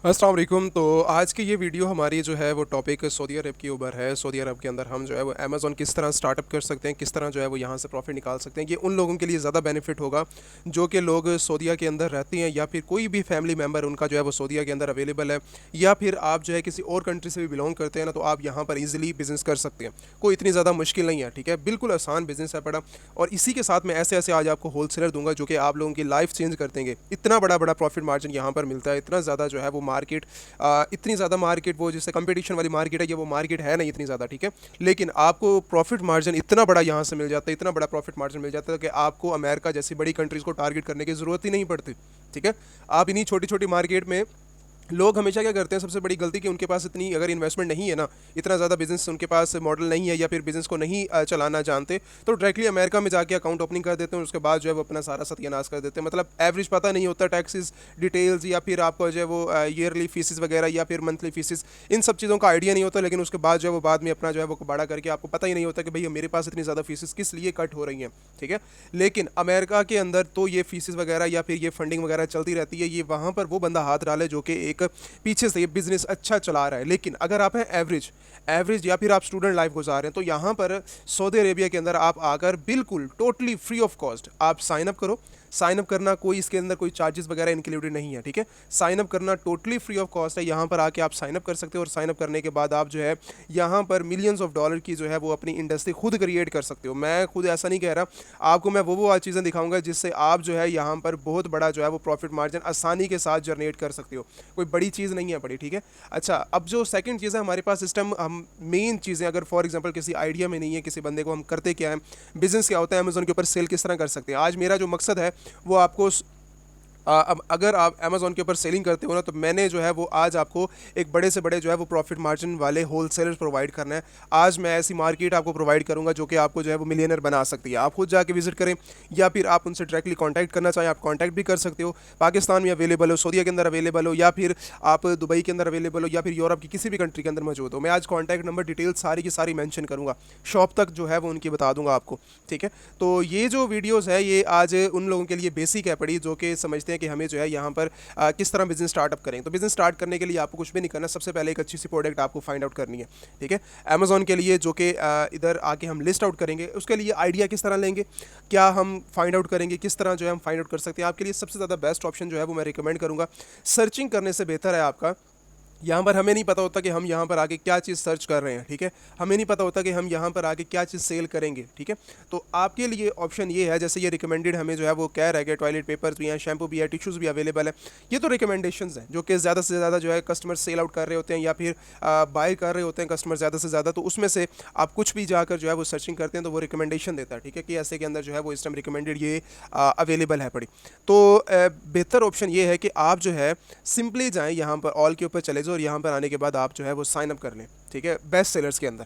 अस्सलाम वालेकुम। तो आज की ये वीडियो हमारी जो है वो टॉपिक सऊदी अरब के ऊपर है। सऊदी अरब के अंदर हम जो है वो अमेज़ॉन किस तरह स्टार्टअप कर सकते हैं, किस तरह जो है वो यहाँ से प्रॉफिट निकाल सकते हैं। ये उन लोगों के लिए ज़्यादा बेनिफिट होगा जो कि लोग सऊदीया के अंदर रहते हैं, या फिर कोई भी फैमिली मेम्बर उनका जो है वो सऊदीया के अंदर अवेलेबल है, या फिर आप जो है किसी और कंट्री से भी बिलोंग करते हैं ना, तो आप यहाँ पर ईजिली बिज़नेस कर सकते हैं। कोई इतनी ज़्यादा मुश्किल नहीं है, ठीक है, बिल्कुल आसान बिज़नेस है बड़ा। और इसी के साथ मैं ऐसे ऐसे आज आपको होलसेलर दूंगा जो कि आप लोगों की लाइफ चेंज कर देंगे। इतना बड़ा बड़ा प्रॉफिट मार्जिन यहाँ पर मिलता है, इतना ज़्यादा जो है वो मार्केट, इतनी ज़्यादा मार्केट, वो जैसे कंपटीशन वाली मार्केट है, ये वो मार्केट है नहीं इतनी ज़्यादा, ठीक है। लेकिन आपको प्रॉफिट मार्जिन इतना बड़ा यहाँ से मिल जाता है, इतना बड़ा प्रॉफिट मार्जिन मिल जाता है कि आपको अमेरिका जैसी बड़ी कंट्रीज़ को टारगेट करने की ज़रूरत ही नहीं पड़ती, ठीक है। आप इन्हीं छोटी छोटी मार्केट में, लोग हमेशा क्या करते हैं, सबसे बड़ी गलती कि उनके पास इतनी अगर इन्वेस्टमेंट नहीं है ना, इतना ज़्यादा बिजनेस उनके पास मॉडल नहीं है, या फिर बिजनेस को नहीं चलाना जानते, तो डायरेक्टली अमेरिका में जाके अकाउंट ओपनिंग कर देते हैं, उसके बाद जो है वो अपना सारा सत्यानाश कर देते हैं। मतलब एवरेज पता नहीं होता, टैक्सेस डिटेल्स, या फिर आपको जो है वो ईयरली फीसिस वगैरह या फिर मंथली फीसिस, इन सब चीज़ों का आइडिया नहीं होता। लेकिन उसके बाद जो है वो बाद में अपना जो है वो बड़ा करके आपको पता ही नहीं होता कि भैया मेरे पास इतनी ज़्यादा फीसिस किस लिए कट हो रही हैं, ठीक है। लेकिन अमेरिका के अंदर तो ये फीसिस वगैरह या फिर ये फंडिंग वगैरह चलती रहती है। ये वहाँ पर वो बंदा हाथ डाले जो कि एक पीछे से ये बिजनेस अच्छा चला रहा है। लेकिन अगर आप हैं एवरेज एवरेज या फिर आप स्टूडेंट लाइफ गुजार रहे हैं, तो यहाँ पर सऊदी अरेबिया के अंदर आप आकर बिल्कुल टोटली फ्री ऑफ कॉस्ट आप साइन अप करो। साइन अप करना कोई इसके अंदर कोई चार्जेस वगैरह इंक्लूडेड नहीं है, ठीक है। साइन अप करना टोटली फ्री ऑफ कॉस्ट है। यहाँ पर आके आप साइन अप कर सकते हो, और साइन अप करने के बाद आप जो है यहाँ पर मिलियंस ऑफ डॉलर की जो है वो अपनी इंडस्ट्री खुद क्रिएट कर सकते हो। मैं खुद ऐसा नहीं कह रहा, आपको मैं वो चीज़ें दिखाऊंगा जिससे आप जो है यहाँ पर बहुत बड़ा जो है वो प्रॉफिट मार्जिन आसानी के साथ जनरेट कर सकते हो। कोई बड़ी चीज़ नहीं है बड़ी, ठीक है। अच्छा, अब जो सेकंड चीज़ है हमारे पास सिस्टम, हम मेन चीज़ें अगर फॉर एग्जांपल किसी आइडिया में नहीं है किसी बंदे को, हम करते क्या है, बिजनेस क्या होता है, अमेजोन के ऊपर सेल किस तरह कर सकते हैं। आज मेरा जो मकसद है वो आपको अब अगर आप अमेज़ॉन के ऊपर सेलिंग करते हो ना, तो मैंने जो है वो आज आपको एक बड़े से बड़े जो है वो प्रॉफिट मार्जिन वाले होलसेलर्स प्रोवाइड करना है। आज मैं ऐसी मार्केट आपको प्रोवाइड करूंगा जो कि आपको जो है वो मिलियनर बना सकती है। आप खुद जाके विजिट करें, या फिर आप उनसे डायरेक्टली कांटेक्ट करना चाहें, आप कांटेक्ट भी कर सकते हो। पाकिस्तान में अवेलेबल हो, सऊदीया के अंदर अवेलेबल हो, या फिर आप दुबई के अंदर अवेलेबल हो, या फिर यूरोप की किसी भी कंट्री के अंदर मौजूद हो। मैं आज कॉन्टैक्ट नंबर डिटेल सारी की सारी मैंशन करूँगा, शॉप तक जो है वो उनकी बता दूंगा आपको, ठीक है। तो ये जो वीडियोज़ है ये आज उन लोगों के लिए बेसिक है पड़ी, जो कि समझते हैं कि हमें जो है यहाँ पर किस तरह बिजनेस स्टार्टअप करें। तो बिजनेस स्टार्ट करने के लिए आपको कुछ भी नहीं करना, सबसे पहले एक अच्छी सी प्रोडक्ट आपको फाइंड आउट करनी है, ठीक है। अमेजोन के लिए जो कि इधर आके हम लिस्ट आउट करेंगे, उसके लिए आइडिया किस तरह लेंगे, क्या हम फाइंड आउट करेंगे, किस तरह जो है हम फाइंड आउट कर सकते हैं। आपके लिए सबसे ज़्यादा बेस्ट ऑप्शन जो है वो मैं रिकमेंड करूँगा, सर्चिंग करने से बेहतर है आपका। यहाँ पर हमें नहीं पता होता कि हम यहाँ पर आके क्या चीज़ सर्च कर रहे हैं, ठीक है। हमें नहीं पता होता कि हम यहाँ पर आके क्या चीज़ सेल करेंगे, ठीक है। तो आपके लिए ऑप्शन ये है, जैसे ये रिकमेंडेड हमें जो है वो कह रहा है कि टॉयलेट पेपर्स भी हैं, शैम्पू भी है, टिश्यूज़ भी अवेलेबल है। ये तो रिकमेंडेशंस हैं जो कि ज़्यादा से ज़्यादा जो है कस्टमर सेल आउट कर रहे होते हैं, या फिर बाय कर रहे होते हैं कस्टमर ज़्यादा से ज़्यादा। तो उसमें से आप कुछ भी जाकर जो है वो सर्चिंग करते हैं तो वो रिकमेंडेशन देता है, ठीक है, कि ऐसे के अंदर जो है वो इस टाइम रिकमेंडेड ये अवेलेबल है पड़ी। तो बेहतर ऑप्शन ये है कि आप जो है सिंपली जाएँ यहाँ पर ऑल के ऊपर चले जाओ, और यहाँ पर आने के बाद आप जो है वो साइन अप कर लें, ठीक है, बेस्ट सेलर्स के अंदर।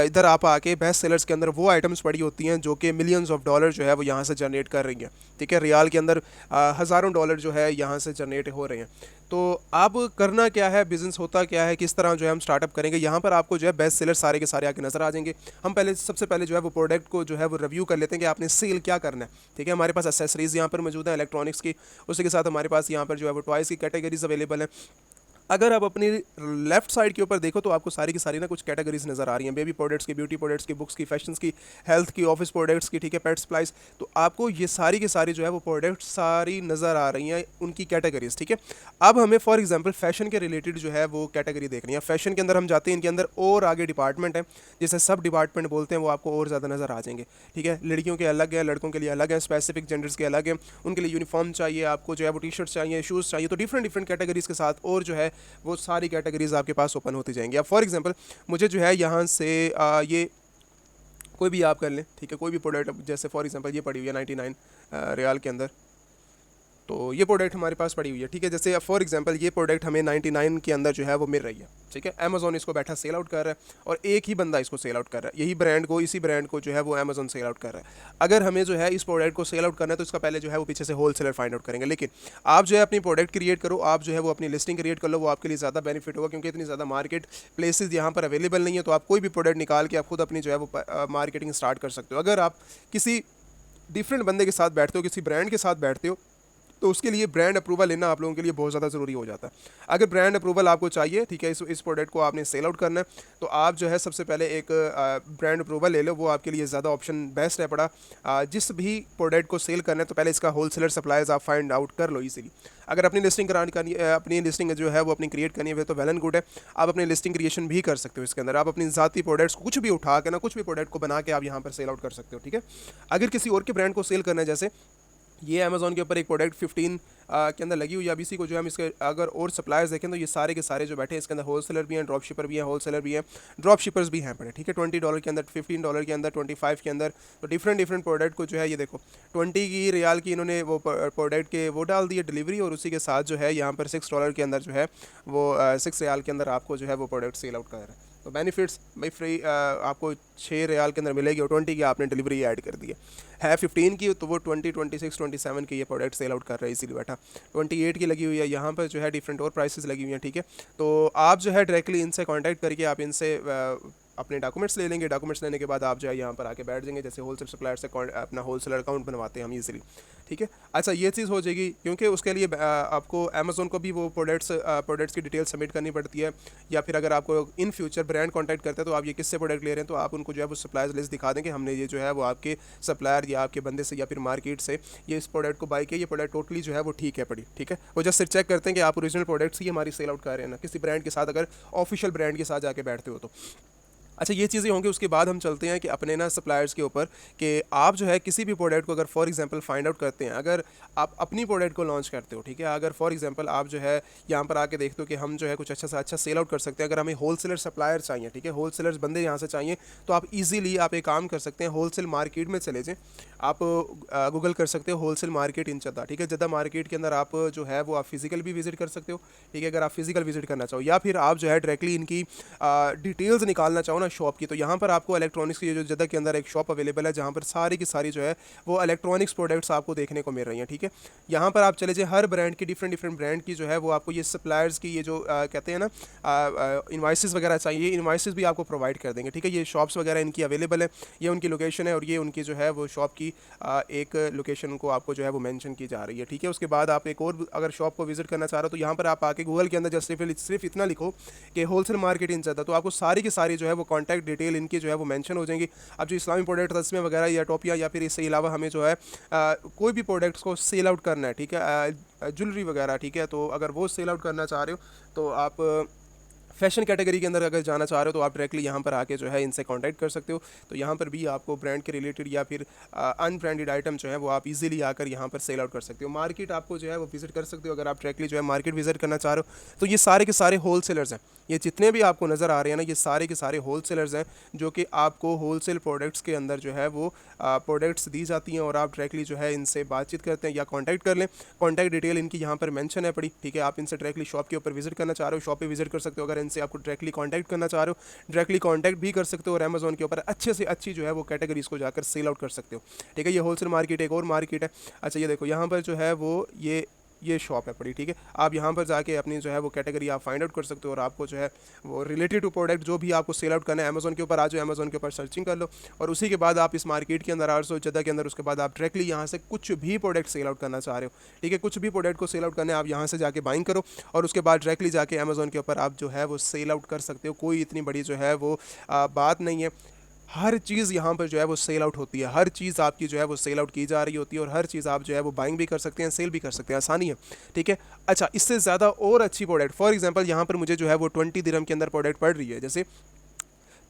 इधर आप आके बेस्ट सेलर्स के अंदर वो आइटम्स पड़ी होती हैं जो कि मिलियंस ऑफ डॉलर जो है वो यहाँ से जनरेट कर रही हैं, ठीक है। रियाल के अंदर हज़ारों डॉलर जो है यहाँ से जनरेट हो रहे हैं। तो अब करना क्या है, बिजनेस होता क्या है, किस तरह जो है हम स्टार्टअप करेंगे, यहाँ पर आपको जो है बेस्ट सेलर सारे के सारे आके नजर आ जाएंगे। हम पहले सबसे पहले जो है वो प्रोडक्ट को जो है वो रिव्यू कर लेते हैं कि आपने सेल क्या करना है, ठीक है। हमारे पास एसेसरीज यहाँ पर मौजूद है इलेक्ट्रॉनिक्स की, उसी के साथ हमारे पास यहाँ पर जो है वो टॉयज़ की कैटेगरीज अवेलेबल है। अगर आप अपनी लेफ्ट साइड के ऊपर देखो तो आपको सारी की सारी ना कुछ कैटेगरीज नज़र आ रही हैं, बेबी प्रोडक्ट्स की, ब्यूटी प्रोडक्ट्स की, बुक्स की, फैशंस की, हेल्थ की, ऑफिस प्रोडक्ट्स की, ठीक है, पेट सप्लाइज। तो आपको ये सारी की सारी जो है वो प्रोडक्ट्स सारी नज़र आ रही हैं, उनकी कैटेगरीज, ठीक है। अब हमें फॉर एग्जांपल फैशन के रिलेटेड जो है वो कैटेगरी देखनी है। फैशन के अंदर हम जाते हैं, इनके अंदर और आगे डिपार्टमेंट है, जैसे सब डिपार्टमेंट बोलते हैं, वो आपको और ज़्यादा नज़र आ जाएंगे, ठीक है। लड़कियों के अलग है, लड़कों के लिए अलग है, स्पेसिफिक जेंडर्स के अलग है, उनके लिए यूनिफॉर्म चाहिए, आपको जो है वो टी शर्ट्स चाहिए, शूज़ चाहिए। तो डिफरेंट डिफरेंट कैटेगरीज के साथ और जो है वो सारी कैटेगरीज आपके पास ओपन होती जाएंगी। अब फॉर एग्जांपल मुझे जो है यहाँ से ये कोई भी आप कर लें, ठीक है, कोई भी प्रोडक्ट, जैसे फॉर एग्जांपल ये पड़ी हुई है 99 रियाल के अंदर, तो ये प्रोडक्ट हमारे पास पड़ी हुई है, ठीक है। जैसे फॉर एग्जांपल ये प्रोडक्ट हमें 99 के अंदर जो है वो मिल रही है, ठीक है। अमेजोन इसको बैठा सेल आउट कर रहा है, और एक ही बंदा इसको सेल आउट कर रहा है, यही ब्रांड को, इसी ब्रांड को जो है वो अमेजोन सेल आउट कर रहा है। अगर हमें जो है इस प्रोडक्ट को सेल आउट करना है तो इसका पहले जो है वो पीछे से होल सेलर फाइंड आउट करेंगे। लेकिन आप जो है अपनी प्रोडक्ट क्रिएट करो, आप जो है वो अपनी लिस्टिंग क्रिएट कर लो, वो आपके लिए ज़्यादा बेनिफिट होगा, क्योंकि इतनी ज़्यादा मार्केट प्लेसेज यहाँ पर अवेलेबल नहीं है। तो आप कोई भी प्रोडक्ट निकाल के आप खुद अपनी जो है वो मार्केटिंग स्टार्ट कर सकते हो। अगर आप किसी डिफरेंट बंदे के साथ बैठते हो, किसी ब्रांड के साथ बैठते हो, तो उसके लिए ब्रांड अप्रूवल लेना आप लोगों के लिए बहुत ज़्यादा ज़रूरी हो जाता है। अगर ब्रांड अप्रूवल आपको चाहिए, ठीक है, इस प्रोडक्ट को आपने सेल आउट करना है, तो आप जो है सबसे पहले एक ब्रांड अप्रूवल ले लो, वो आपके लिए ज़्यादा ऑप्शन बेस्ट है पड़ा। जिस भी प्रोडक्ट को सेल करना है तो पहले इसका होलसेलर सप्लायर्स आप फाइंड आउट कर लो इजीली। अगर अपनी लिस्टिंग करानी करनी अपनी लिस्टिंग जो है वो अपनी क्रिएट करनी है तो वेल एंड गुड है, आप अपनी लिस्टिंग क्रिएशन भी कर सकते हो। इसके अंदर आप अपनी ज़ाती प्रोडक्ट्स कुछ भी उठा के ना, कुछ भी प्रोडक्ट को बना के आप यहाँ पर सेल आउट कर सकते हो, ठीक है। अगर किसी और के ब्रांड को सेल करना है, जैसे ये अमेज़ॉन के ऊपर एक प्रोडक्ट 15 के अंदर लगी हुई है, अब इसी को जो है हम इसके अगर और सप्लायर्स देखें तो ये सारे के सारे जो बैठे हैं इसके अंदर होलसेलर भी हैं, ड्रॉप शिपर भी हैं, होलसेलर भी हैं, ड्रॉप शिपर्स भी हैं पड़े, ठीक है। $20 के अंदर, $15 के अंदर, 25 के अंदर, तो डिफरेंट प्रोडक्ट को जो है ये देखो 20 की रियाल की इन्होंने वो प्रोडक्ट के वो डाल दिए डिलीवरी, और उसी के साथ जो है यहाँ पर $6 के अंदर जो है वो 6 रियाल के अंदर आपको जो है वो प्रोडक्ट सेल आउट कर रहा है। तो बेनिफिट्स भाई फ्री आपको 6 रियाल के अंदर मिलेगी, और 20 की आपने डिलीवरी ऐड कर दी है 15 की, तो वो 20, 26, 27 की ये प्रोडक्ट सेल आउट कर रहा है इसीलिए बैठा। 28 की लगी हुई है, यहाँ पर जो है डिफरेंट और प्राइसेस लगी हुई हैं, ठीक है। तो आप जो है डायरेक्टली इनसे कांटेक्ट करके आप इनसे अपने डॉक्यूमेंट्स ले लेंगे। डॉक्यूमेंट्स लेने के बाद आप जो है यहाँ पर आके बैठ जाएंगे, जैसे होलसेल सप्लायर से अपना होलसेलर अकाउंट बनवाते हैं हम इजीली, ठीक है। अच्छा, ये चीज़ हो जाएगी, क्योंकि उसके लिए आपको अमेज़ॉन को भी वो प्रोडक्ट्स की डिटेल सबमिट करनी पड़ती है, या फिर अगर आपको इन फ्यूचर ब्रांड कॉन्टैक्ट करते हैं तो आप ये किससे प्रोडक्ट ले रहे हैं, तो आप उनको जो है वो सप्लायर्स लिस्ट दिखा देंगे, हमने ये जो है वो आपके सप्लायर या आपके बंदे से या फिर मार्केट से ये इस प्रोडक्ट को बाई किया, ये प्रोडक्ट टोटली जो है वो ठीक है पड़ी, ठीक है। वो जस्ट चेक करते हैं कि आप ओरिजिनल प्रोडक्ट्स ही हमारी सेल आउट कर रहे हैं ना किसी ब्रांड के साथ, अगर ऑफिशियल ब्रांड के साथ जाके बैठते हो तो। अच्छा, ये चीज़ें होंगी। उसके बाद हम चलते हैं कि अपने ना सप्लायर्स के ऊपर, कि आप जो है किसी भी प्रोडक्ट को अगर फॉर एग्जांपल फाइंड आउट करते हैं, अगर आप अपनी प्रोडक्ट को लॉन्च करते हो, ठीक है, अगर फॉर एग्जांपल आप जो है यहाँ पर आके देखते हो कि हम जो है कुछ अच्छा सा अच्छा सेल आउट कर सकते हैं, अगर हमें होलसेलर सप्लायर चाहिए, ठीक है, होलसेलर्स बंदे यहाँ से चाहिए, तो आप इजीली आप एक काम कर सकते हैं, होलसेल मार्केट में चले जाएँ। आप गूगल कर सकते हो होलसेल मार्केट इन जद्दा, ठीक है। जद्दा मार्केट के अंदर आप जो है वो आप फिजिकल भी विजिट कर सकते हो, ठीक है, अगर आप फिजिकल विजिट करना चाहो, या फिर आप जो है डायरेक्टली इनकी डिटेल्स निकालना चाहो ना शॉप की, तो यहाँ पर आपको इलेक्ट्रॉनिक्स की जो जद्दा के अंदर एक शॉप अवेलेबल है, जहाँ पर सारी की सारी जो है वो इलेक्ट्रॉनिक्स प्रोडक्ट्स आपको देखने को मिल रही हैं, ठीक है। यहाँ पर आप चले जाए, हर ब्रांड की डिफरेंट ब्रांड की जो है वो आपको ये सप्लायर्स की ये जो कहते हैं ना इन्वाइसेस वगैरह चाहिए, इन्वाइसेस भी आपको प्रोवाइड कर देंगे, ठीक है। ये शॉप्स वगैरह इनकी अवेलेबल है, ये उनकी लोकेशन है, और ये उनकी जो है वो शॉप की एक लोकेशन को आपको जो है वो मेंशन की जा रही है, ठीक है। उसके बाद आप एक और अगर शॉप को विजिट करना चाह रहे हो, तो यहाँ पर आप आके गूगल के अंदर जस्ट सिर्फ इतना लिखो कि होलसेल मार्केट इन जद्दा, तो आपको सारी की सारी जो है वो कॉन्टैक्ट डिटेल इनकी जो है वो मेंशन हो जाएंगी। अब जो इस्लामी प्रोडक्ट तस्मे वगैरह या टोपिया, या फिर इसके अलावा हमें जो है कोई भी प्रोडक्ट्स को सेल आउट करना है, ठीक है, ज्वेलरी वगैरह, ठीक है, तो अगर वो सेल आउट करना चाह रहे हो तो आप फैशन कैटेगरी के अंदर अगर जाना चाह रहे हो तो आप डायरेक्टली यहाँ पर आके जो है इनसे कांटेक्ट कर सकते हो। तो यहाँ पर भी आपको ब्रांड के रिलेटेड या फिर अनब्रांडेड आइटम जो है वो आप इजीली आकर यहाँ पर सेल आउट कर सकते हो। मार्केट आपको जो है वो विजिट कर सकते हो, अगर आप डायरेक्टली जो है मार्केट विजिट करना चाह रहे हो। तो ये सारे के सारे होलसेलर्स हैं, ये जितने भी आपको नज़र आ रहे हैं ना, ये सारे के सारे होलसेलर्स हैं, जो कि आपको होलसेल प्रोडक्ट्स के अंदर जो है वो प्रोडक्ट्स दी जाती हैं, और आप डायरेक्टली जो है इनसे बातचीत करते हैं या कॉन्टैक्ट कर लें। कॉन्टैक्ट डिटेल इनकी यहाँ पर मेंशन है पड़ी, ठीक है। आप इनसे डायरेक्टली शॉप के ऊपर विजिट करना चाह रहे हो, शॉप पे विजिट कर सकते हो। अगर इनसे आपको डायरेक्टली कांटेक्ट करना चाह रहे हो, डायरेक्टली कांटेक्ट भी कर सकते हो, और अमेज़ॉन के ऊपर अच्छे से अच्छी जो है वो कैटेगरीज को जाकर सेल आउट कर सकते हो, ठीक है। ये होलसेल मार्केट एक और मार्केट है। अच्छा, ये देखो यहाँ पर जो है वो ये शॉप है पड़ी, ठीक है। आप यहाँ पर जाके अपनी जो है वो कैटेगरी आप फाइंड आउट कर सकते हो, और आपको जो है वो रिलेटेड टू प्रोडक्ट जो भी आपको सेल आउट करना है, अमेज़ॉन के ऊपर आ जाओ, अमेज़ॉन के ऊपर सर्चिंग कर लो, और उसी के बाद आप इस मार्केट के अंदर आ जाओ जद्दा के अंदर। उसके बाद आप डायरेक्टली यहाँ से कुछ भी प्रोडक्ट सेल आउट करना चाह रहे हो, ठीक है, कुछ भी प्रोडक्ट को सेल आउट करना है, आप यहाँ से जाके बाइंग करो, और उसके बाद डायरेक्टली जाके अमेज़ॉन के ऊपर आप जो है वो सेल आउट कर सकते हो। कोई इतनी बड़ी जो है वो बात नहीं है। हर चीज़ यहाँ पर जो है वो सेल आउट होती है, हर चीज़ आपकी जो है वो सेल आउट की जा रही होती है, और हर चीज़ आप जो है वो बाइंग भी कर सकते हैं, सेल भी कर सकते हैं, आसानी है, ठीक है। अच्छा, इससे ज़्यादा और अच्छी प्रोडक्ट, फॉर एग्जांपल यहाँ पर मुझे जो है वो 20 दिरहम के अंदर प्रोडक्ट पड़ रही है, जैसे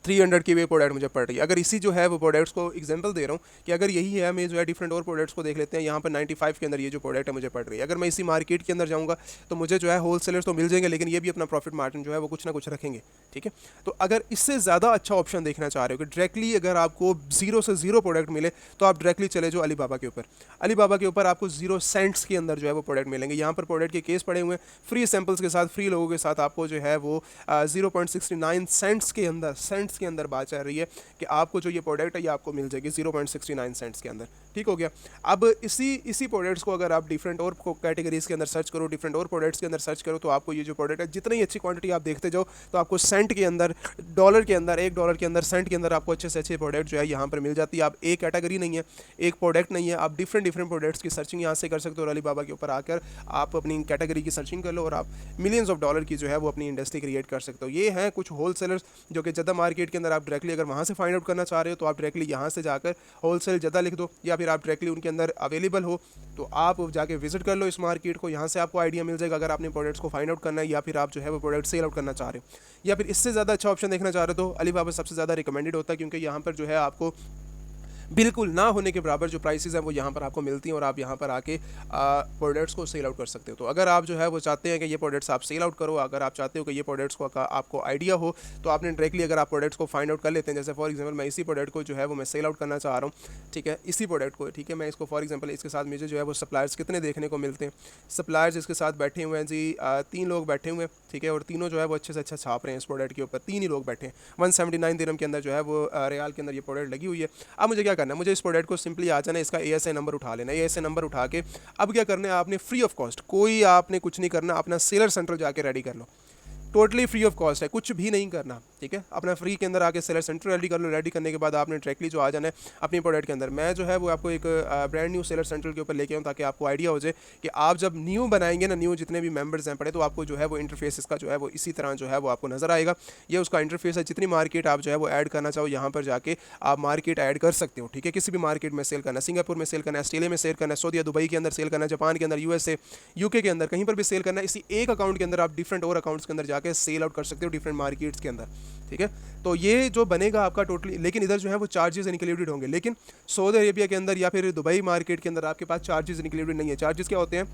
300 की वे प्रोडक्ट मुझे पड़ रही है। अगर इसी जो है वो प्रोडक्ट्स को एग्जांपल दे रहा हूँ कि अगर यही है, हमें जो है डिफरेंट और प्रोडक्ट्स को देख लेते हैं। यहाँ पर 95 के अंदर ये जो प्रोडक्ट है मुझे पड़ रही है, अगर मैं इसी मार्केट के अंदर जाऊँगा तो मुझे जो है होलसेलर्स तो मिल जाएंगे, लेकिन ये भी अपना प्रॉफिट मार्जिन जो है वो कुछ ना कुछ रखेंगे, ठीक है। तो अगर इससे ज़्यादा अच्छा ऑप्शन देखना चाह रहे हो कि डायरेक्टली अगर आपको 0 से 0 प्रोडक्ट मिले, तो आप डायरेक्टली चले जाओ अलीबाबा के ऊपर। अलीबाबा के ऊपर आपको 0 सेंट्स के अंदर जो है वो प्रोडक्ट मिलेंगे। यहाँ पर प्रोडक्ट के केस पड़े हुए हैं, फ्री सैम्पल्स के साथ, फ्री लोगों के साथ आपको जो है वो 0.69 सेंट्स सेंट्स के अंदर बात चल रही है कि आपको जो ये प्रोडक्ट है ये आपको मिल जाएगी 0.69 सेंट्स के अंदर। ठीक हो गया। अब इसी प्रोडक्ट्स को अगर आप डिफरेंट और कैटेगरीज के अंदर सर्च करो, डिफरेंट और प्रोडक्ट्स के अंदर सर्च करो, तो आपको ये जो प्रोडक्ट है जितनी ही अच्छी क्वांटिटी आप देखते जाओ तो आपको सेंट के अंदर, डॉलर के अंदर, $1 के अंदर, सेंट के अंदर आपको अच्छे से अच्छे प्रोडक्ट जो है यहाँ पर मिल जाती है। आप एक कैटेगरी नहीं है, एक प्रोडक्ट नहीं है, आप डिफरेंट प्रोडक्ट्स की सर्चिंग यहाँ से कर सकते हो। और अलीबाबा के ऊपर आकर आप अपनी कैटेगरी की सर्चिंग कर लो और आप मिलियंस ऑफ डॉलर की जो है वो अपनी इंडस्ट्री क्रिएट कर सकते हो। ये हैं कुछ होल सेलर्स जो कि जद्दा मार्केट के अंदर आप डायरेक्टली अगर वहाँ से फाइंड आउट करना चाह रहे हो तो आप डायरेक्टली यहाँ से जाकर होल सेल जद्दा लिख दो, या फिर आप डायरेक्टली उनके अंदर अवेलेबल हो तो आप जाके विजिट कर लो इस मार्केट को। यहाँ से आपको आइडिया मिल जाएगा अगर आपने प्रोडक्ट्स को फाइंड आउट करना है, या फिर आप जो है वो प्रोडक्ट सेल आउट करना चाह रहे हो, या फिर इससे ज़्यादा अच्छा ऑप्शन देखना चाह रहे हो तो अलीबाबा सबसे ज़्यादा रिकमेंडेड होता है, क्योंकि यहाँ पर जो है आपको बिल्कुल ना होने के बराबर जो प्राइसेस हैं वो यहाँ पर आपको मिलती हैं और आप यहाँ पर आके प्रोडक्ट्स को सेल आउट कर सकते हो। तो अगर आप जो है वो चाहते हैं कि ये प्रोडक्ट्स आप सेल आउट करो, अगर आप चाहते हो कि ये प्रोडक्ट्स को आपको आइडिया हो, तो आपने डायरेक्टली अगर आप प्रोडक्ट्स को फाइंड आउट कर लेते हैं, जैसे फॉर एग्जांपल मैं इसी प्रोडक्ट को जो है वो मैं सेल आउट करना चाह रहा हूँ, ठीक है, इसी प्रोडक्ट को, ठीक है, मैं इसको फॉर एग्जाम्पल इसके साथ मुझे जो है वो सप्लायर्स कितने देखने को मिलते हैं। सप्लायर्स इसके साथ बैठे हुए हैं जी, 3 लोग बैठे हुए हैं, ठीक है, और तीनों जो है वो अच्छे से अच्छा छाप रहे हैं इस प्रोडक्ट के ऊपर, 3 ही लोग बैठे हैं। 179 दिरहम के अंदर जो है वो रियाल के अंदर ये प्रोडक्ट लगी हुई है। अब मुझे क्या करना है, मुझे इस प्रोडक्ट को सिंपली आ जाना है, इसका ASI नंबर उठा लेना है। ASI नंबर उठा के अब क्या करना है, आपने फ्री ऑफ कॉस्ट, कोई आपने कुछ नहीं करना, अपना सेलर सेंटर जाके रेडी कर लो, टोटली फ्री ऑफ कॉस्ट है, कुछ भी नहीं करना, ठीक है। अपना फ्री के अंदर आके सेलर सेंटर रेडी कर लो। रेडी करने के बाद आपने डायरेक्टली जो आ जाना है अपनी प्रोडक्ट के अंदर। मैं जो है वो आपको एक ब्रांड न्यू सेलर सेंटर के ऊपर लेके आऊँ ताकि आपको आइडिया हो जाए कि आप जब न्यू बनाएंगे ना, न्यू जितने भी मेंबर्स हैं पड़े, तो आपको जो है वो इंटरफेस इसका जो है वो इसी तरह जो है वो आपको नजर आएगा। ये उसका इंटरफेस है। जितनी मार्केट आप जो है वो ऐड करना चाहो यहाँ पर जाके आप मार्केट ऐड कर सकते हो, ठीक है। किसी भी मार्केट में सेल करना, सिंगापुर में सेल करना, ऑस्ट्रेलिया में सेल करना, सऊदी दुबई के अंदर सेल करना, जापान के अंदर, USA, UK के अंदर, कहीं पर भी सेल करना, इसी एक अकाउंट के अंदर आप डिफरेंट और अकाउंट्स के अंदर जाके सेल आउट कर सकते हो डिफरेंट मार्केट्स के अंदर, ठीक है। तो ये जो बनेगा आपका टोटली, लेकिन इधर जो है वो चार्जेस इंक्लूडेड होंगे, लेकिन सऊदी अरेबिया के अंदर या फिर दुबई मार्केट के अंदर आपके पास चार्जेस इंक्लूडेड नहीं है। चार्जेस क्या होते हैं,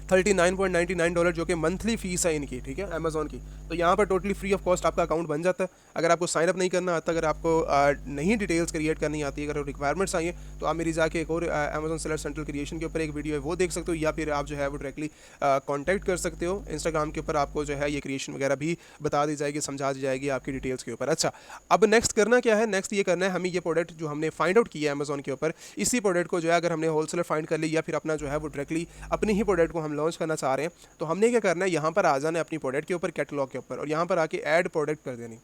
$39.99 जो कि मंथली फीस है इनकी, ठीक है, अमेजोन की। तो यहाँ पर टोटली फ्री ऑफ कॉस्ट आपका अकाउंट बन जाता है। अगर आपको साइन अप नहीं करना आता, अगर आपको नहीं डिटेल्स क्रिएट करनी आती, अगर रिक्वायरमेंट्स आई हैं तो आप मेरी जाके एक और अमेजोन सेलर सेंट्रल क्रिएशन के ऊपर एक वीडियो है वो देख सकते हो, या फिर आप जो है वो डायरेक्टली कॉन्टैक्ट कर सकते हो इंस्टाग्राम के ऊपर। आपको जो है ये क्रिएशन वगैरह भी बता दी जाएगी, समझा दी जाएगी आपकी डिटेल्स के ऊपर। अच्छा, अब नेक्स्ट करना क्या है, नेक्स्ट ये करना है हमें ये प्रोडक्ट जो हमने फाइंड आउट किया है अमेजोन के ऊपर, इसी प्रोडक्ट को जो है अगर हमने होलसेलर फाइंड कर ली या फिर अपना जो है वो डायरेक्टली अपनी ही प्रोडक्ट को हम लॉन्च करना चाह रहे हैं, तो हमने क्या करना है, यहाँ पर आ जाना है अपनी प्रोडक्ट के ऊपर, कैटलॉग के ऊपर, और यहाँ पर आके ऐड प्रोडक्ट कर देनी।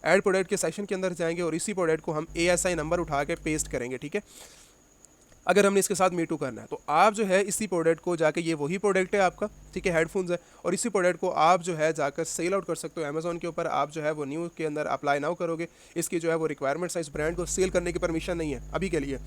ऐड प्रोडक्ट के सेक्शन के अंदर जाएंगे और इसी प्रोडक्ट को हम ASI नंबर उठा के पेस्ट करेंगे, ठीक है। अगर हमने इसके साथ मीटू करना है तो आप जो है इसी प्रोडक्ट को जाके, ये वही प्रोडक्ट है आपका, ठीक है, हेडफोन्स है, और इसी प्रोडक्ट को आप जो है जाकर सेल आउट कर सकते हो अमेजोन के ऊपर। आप जो है वो न्यू के अंदर अप्लाई नाउ करोगे, इसकी जो है वो रिक्वायरमेंट्स है, इस ब्रांड को सेल करने की परमिशन नहीं है अभी के लिए।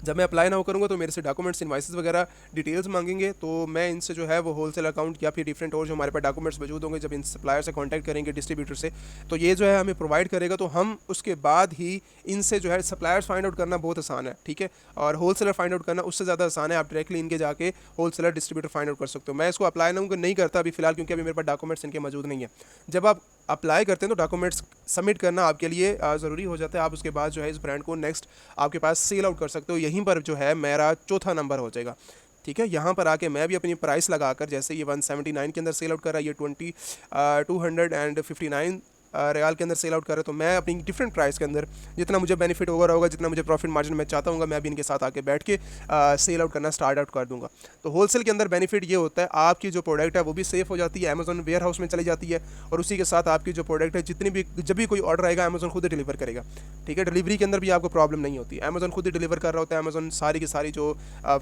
जब मैं अप्लाई नाउ करूँगा तो मेरे से डॉक्यूमेंट्स, इनवाइसेस वगैरह डिटेल्स मांगेंगे, तो मैं इनसे जो है वो होलसेल अकाउंट या फिर डिफरेंट और जो हमारे पास डॉक्यूमेंट्स मौजूद होंगे, जब इन सप्लायर से कांटेक्ट करेंगे, डिस्ट्रीब्यूटर से, तो ये जो है हमें प्रोवाइड करेगा। तो हम उसके बाद ही इनसे जो है सप्लायर्स फाइंड आउट करना बहुत आसान है, ठीक है, और होलसेलर फाइंड आउट करना उससे ज़्यादा आसान है। आप डायरेक्टली इनके जाके होलसेलर, डिस्ट्रीब्यूटर फाइंड आउट कर सकते हो। मैं इसको अप्लाई नाउ नहीं करता अभी फिलहाल, क्योंकि अभी मेरे पास डॉक्यूमेंट्स इनके मौजूद नहीं है। जब आप अप्लाई करते हैं तो डॉक्यूमेंट्स सबमिट करना आपके लिए ज़रूरी हो जाता है। आप उसके बाद जो है इस ब्रांड को नेक्स्ट आपके पास सेल आउट कर सकते हो। यहीं पर जो है मेरा चौथा नंबर हो जाएगा, ठीक है। यहाँ पर आके मैं भी अपनी प्राइस लगाकर, जैसे ये 179 के अंदर सेल आउट कर रहा है, ये 259 रियाल के अंदर सेल आउट कर रहे, तो मैं अपनी डिफरेंट प्राइस के अंदर जितना मुझे बेनिफिट होगा, जितना मुझे प्रॉफिट मार्जिन मैं चाहता हूँ, मैं भी इनके साथ आके बैठ के सेल आउट करना स्टार्ट आउट कर दूंगा। तो होलसेल के अंदर बेनिफिट ये होता है, आपकी जो प्रोडक्ट है वो भी सेफ हो जाती है, अमेजोन वेयर हाउस में चली जाती है, और उसी के साथ आपकी जो प्रोडक्ट है जितनी भी, जब भी कोई ऑर्डर आएगा अमेजोन खुद ही डिलीवर करेगा, ठीक है। डिलीवरी के अंदर भी आपको प्रॉब्लम नहीं होती, अमेजोन खुद ही डिलीवर कर रहा होता है, अमेजोन सारी की सारी जो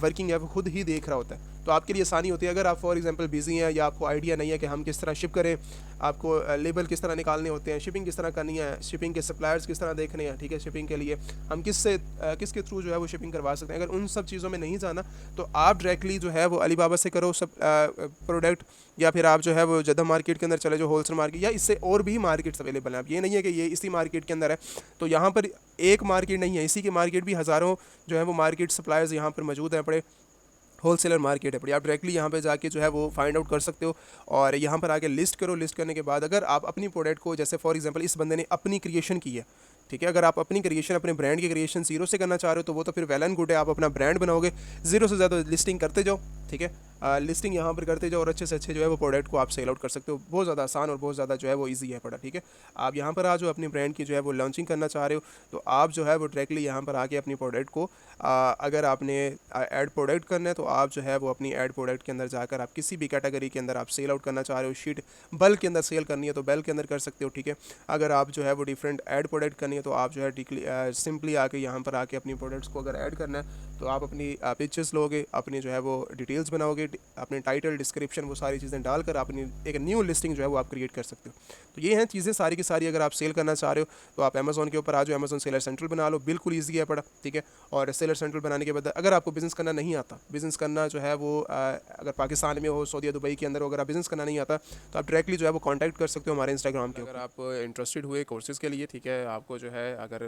वर्किंग है वो खुद ही देख रहा होता है। तो आपके लिए आसानी होती है। अगर आप फॉर एग्जांपल बिजी हैं या आपको आइडिया नहीं है कि हम किस तरह शिप करें, आपको लेबल किस तरह निकालने होते हैं, शिपिंग किस तरह करनी है, शिपिंग के सप्लायर्स किस तरह देखने हैं, ठीक है, शिपिंग के लिए हम किसके थ्रू जो है वो शिपिंग करवा सकते हैं, अगर उन सब चीज़ों में नहीं जाना तो आप डायरेक्टली जो है वो अलीबाबा से करो सब प्रोडक्ट, या फिर आप जो है वो जद्दा मार्केट के अंदर चले जो होलसेल मार्केट, या इससे और भी मार्केट्स अवेलेबल हैं। अब ये नहीं है कि ये इसी मार्केट के अंदर है, तो यहाँ पर एक मार्केट नहीं है, इसी की मार्केट भी हज़ारों जो है वो मार्केट सप्लायर्स यहाँ पर मौजूद हैं, पड़े होलसेलर मार्केट है पड़ी। आप डायरेक्टली यहाँ पे जाके जो है वो फाइंड आउट कर सकते हो, और यहाँ पर आके लिस्ट करो। लिस्ट करने के बाद अगर आप अपनी प्रोडक्ट को, जैसे फॉर एग्जांपल इस बंदे ने अपनी क्रिएशन की है, ठीक है। अगर आप अपनी क्रिएशन, अपने ब्रांड की क्रिएशन जीरो से करना चाह रहे हो तो वो तो फिर वेल एंड गुड है, आप अपना ब्रांड बनाओगे, ज़ीरो से ज़्यादा लिस्टिंग करते जाओ, ठीक है। लिस्टिंग यहाँ पर करते जाओ और अच्छे से अच्छे जो है वो प्रोडक्ट को आप सेल आउट कर सकते हो। बहुत ज़्यादा आसान और बहुत ज़्यादा जो है वो ईजी है पड़ा, ठीक है। आप यहाँ पर आ जाओ, अपनी ब्रांड की जो है वो लॉन्चिंग करना चाह रहे हो तो आप जो है वो डायरेक्टली यहाँ पर आके अपनी प्रोडक्ट को अगर आपने ऐड प्रोडक्ट करना है तो आप जो है वो अपनी ऐड प्रोडक्ट के अंदर जाकर आप किसी भी कैटेगरी के अंदर आप सेल आउट करना चाह रहे हो, शीट बल्क के अंदर सेल करनी है तो बल्क के अंदर कर सकते हो, ठीक है। अगर आप जो है वो डिफरेंट ऐड प्रोडक्ट करनी है तो आप जो है सिंपली आके यहाँ पर आके अपनी प्रोडक्ट्स को अगर ऐड करना है तो आप अपनी पिक्चर्स लोगे, अपनी जो है वो डिटेल्स बनाओगे, अपने टाइटल, डिस्क्रिप्शन, वो सारी चीज़ें डालकर अपनी एक न्यू लिस्टिंग जो है वो आप क्रिएट कर सकते हो। तो ये हैं चीज़ें सारी की सारी। अगर आप सेल करना चाह रहे हो तो आप अमेज़ॉन के ऊपर आ जाओ, अमेज़ॉन सेलर सेंट्रल बना लो, बिल्कुल ईजी है पड़ा, ठीक है। और सेलर सेंट्रल बनाने के बाद अगर आपको बिज़नेस करना नहीं आता, बिज़नेस करना जो है वो अगर पाकिस्तान में हो, सऊदी दुबई के अंदर हो, अगर आप बिज़नेस करना नहीं आता तो आप डायरेक्टली जो है वो कॉन्टैक्ट कर सकते हो हमारे इंस्टाग्राम के। अगर आप इंटरेस्टेड हुए कोर्सेज़ के लिए, ठीक है, आपको जो है अगर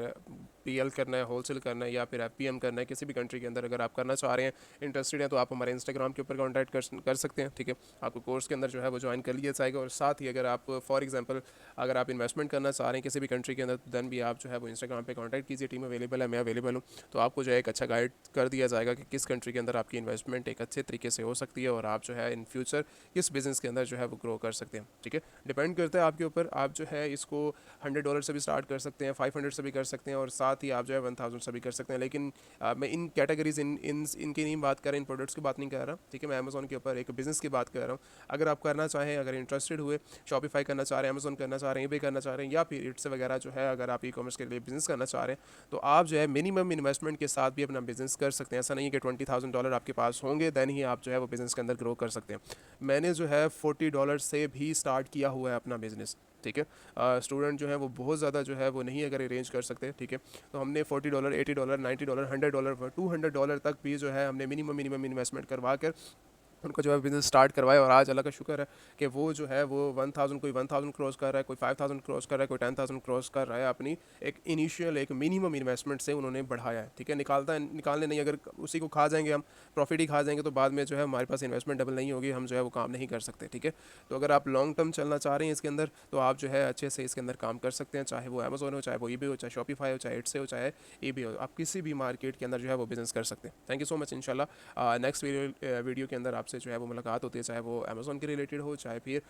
पीएल करना है, होलसेल करना है या फिर एफपीएम करना है किसी भी कंट्री के अंदर, अगर आप करना चाह रहे हैं, इंटरेस्टेड हैं, तो आप हमारे इंस्टाग्राम के ऊपर कॉन्टैक्ट कर सकते हैं, ठीक है। आपको कोर्स के अंदर जो है वो ज्वाइन कर लिया जाएगा। और साथ ही अगर आप फॉर एग्जांपल अगर आप इन्वेस्टमेंट करना चाह रहे हैं किसी भी कंट्री के अंदर तो देन भी आप जो है वो इंस्टाग्राम पे कॉन्टैक्ट कीजिए, टीम अवेलेबल है, मैं अवेलेबल हूँ। तो आपको जो है एक अच्छा गाइड कर दिया जाएगा कि किस कंट्री के अंदर आपकी इन्वेस्टमेंट एक अच्छे तरीके से हो सकती है और आप जो है इन फ्यूचर किस बिज़नेस के अंदर जो है वो ग्रो कर सकते हैं, ठीक है। डिपेंड करता है आपके ऊपर, आप जो है इसको $100 से भी स्टार्ट कर सकते हैं, 500 से भी कर सकते हैं और साथ ही आप जो है 1000 से भी कर सकते हैं। लेकिन मैं इन कैटेगरीज इनकी नहीं बात कर रहा, इन प्रोडक्ट्स की बात नहीं कर रहा, ठीक है। मैं अमेज़ॉन के ऊपर एक बिज़नेस की बात कर रहा हूँ। अगर आप करना चाहें, अगर इंटरेस्टेड हुए, शॉपिफाई करना चाह रहे हैं, अमेज़ॉन करना चाह रहे हैं, eBay करना चाह रहे हैं या फिर इट्स वगैरह जो है, अगर आप ई कॉमर्स के लिए बिज़नेस करना चाह रहे हैं तो आप जो है मिनिमम इन्वेस्टमेंट के साथ भी अपना बिज़नेस कर सकते हैं। ऐसा नहीं है कि $20,000 आपके पास होंगे दैन ही आप जो है वो बिज़नेस के अंदर ग्रो कर सकते हैं। मैंने जो है $40 से भी स्टार्ट किया हुआ है अपना बिज़नेस, ठीक है। स्टूडेंट जो है वो बहुत ज़्यादा जो है वो नहीं अगर अरेंज कर सकते, ठीक है, तो हमने $40, $80, $90, $100, $200 तक भी जो है हमने मिनिमम इन्वेस्टमेंट करवा कर उनको जो है बिज़नेस स्टार्ट करवाया। और आज अल्लाह का शुक्र है कि वो जो है वो 1000, कोई 1000 क्रॉस कर रहा है, कोई 5000 क्रॉस कर रहा है, कोई 10000 क्रॉस कर रहा है। अपनी एक इनिशियल एक मिनिमम इन्वेस्टमेंट से उन्होंने बढ़ाया है, ठीक है। निकालने नहीं, अगर उसी को खा जाएंगे हम, प्रॉफिट ही खा जाएंगे तो बाद में जो है हमारे पास इन्वेस्टमेंट डबल नहीं होगी, हम जो है वो काम नहीं कर सकते, ठीक है। तो अगर आप लॉन्ग टर्म चलना चाह रहे हैं इसके अंदर तो आप जो है अच्छे से इसके अंदर काम कर सकते हैं, चाहे वो अमेज़ॉन हो, चाहे वो eBay हो, चाहे शॉपिफाई हो, चाहे इट्स हो, चाहे eBay हो, आप किसी भी मार्केट के अंदर जो है वो बिज़नेस कर सकते हैं। Thank you so much. इंशाल्लाह नेक्स्ट वीडियो के अंदर आपसे जो है वो मुलाकात होती है, चाहे वो अमेज़ॉन के रिलेटेड हो, चाहे फिर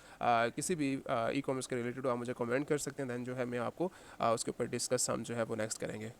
किसी भी ई कॉमर्स के रिलेटेड हो। आप मुझे कमेंट कर सकते हैं, दैन जो है मैं आपको उसके ऊपर डिस्कस हम जो है वो नेक्स्ट करेंगे।